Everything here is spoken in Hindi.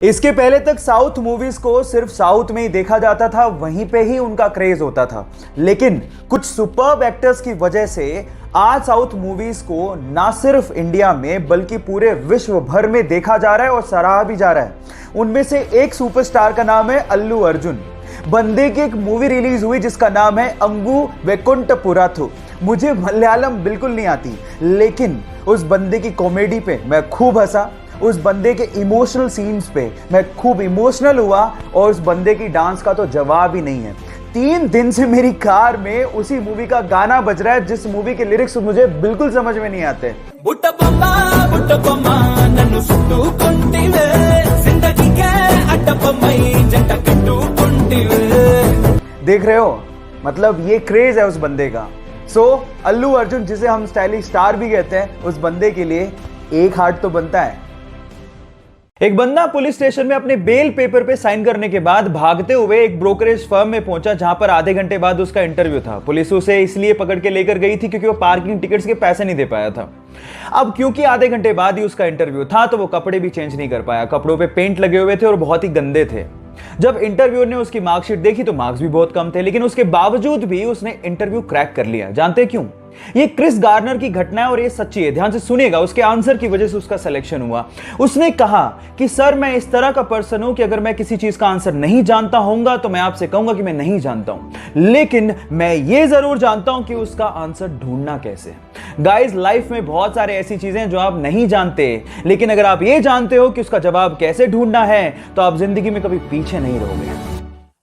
इसके पहले तक साउथ मूवीज को सिर्फ साउथ में ही देखा जाता था, वहीं पे ही उनका क्रेज होता था। लेकिन कुछ सुपर्ब एक्टर्स की वजह से आज साउथ मूवीज को ना सिर्फ इंडिया में बल्कि पूरे विश्व भर में देखा जा रहा है और सराहा भी जा रहा है। उनमें से एक सुपरस्टार का नाम है अल्लू अर्जुन। बंदे की एक मूवी रिलीज हुई जिसका नाम है अंगू वैकुंठपुरथु। मुझे मलयालम बिल्कुल नहीं आती, लेकिन उस बंदे की कॉमेडी पे मैं खूब हंसा, उस बंदे के इमोशनल सीन्स पे मैं खूब इमोशनल हुआ और उस बंदे की डांस का तो जवाब ही नहीं है। 3 दिन से मेरी कार में उसी मूवी का गाना बज रहा है जिस मूवी के लिरिक्स मुझे बिल्कुल समझ में नहीं आते। देख रहे हो, मतलब ये क्रेज है उस बंदे का। अल्लू अर्जुन, जिसे हम स्टाइलिश स्टार भी कहते हैं, उस बंदे के लिए एक हार्ट तो बनता है। एक बंदा पुलिस स्टेशन में अपने बेल पेपर पे साइन करने के बाद भागते हुए एक ब्रोकरेज फर्म में पहुंचा, जहां पर आधे घंटे बाद उसका इंटरव्यू था। पुलिस उसे इसलिए पकड़ के लेकर गई थी क्योंकि वो पार्किंग टिकट्स के पैसे नहीं दे पाया था। अब क्योंकि आधे घंटे बाद ही उसका इंटरव्यू था तो वो कपड़े भी चेंज नहीं कर पाया। कपड़ों पे पेंट लगे हुए थे और बहुत ही गंदे थे। जब इंटरव्यूअर ने उसकी मार्कशीट देखी तो मार्क्स भी बहुत कम थे, लेकिन उसके बावजूद भी उसने इंटरव्यू क्रैक कर लिया। जानते क्यों? ये क्रिस गार्नर की घटना है और ये सच्ची है। ध्यान से सुनिएगा, उसके आंसर की वजह से उसका सिलेक्शन हुआ। उसने कहा कि सर, मैं इस तरह का पर्सन हूं कि अगर मैं किसी चीज का आंसर नहीं जानता होऊंगा तो मैं आपसे कहूंगा कि मैं नहीं जानता हूं, लेकिन मैं ये जरूर जानता हूं कि उसका आंसर ढूंढना कैसे। गाइस, लाइफ में बहुत सारे ऐसी चीजें हैं जो आप नहीं जानते, लेकिन अगर आप ये जानते हो कि उसका जवाब कैसे ढूंढना है तो आप जिंदगी में कभी पीछे नहीं रहोगे।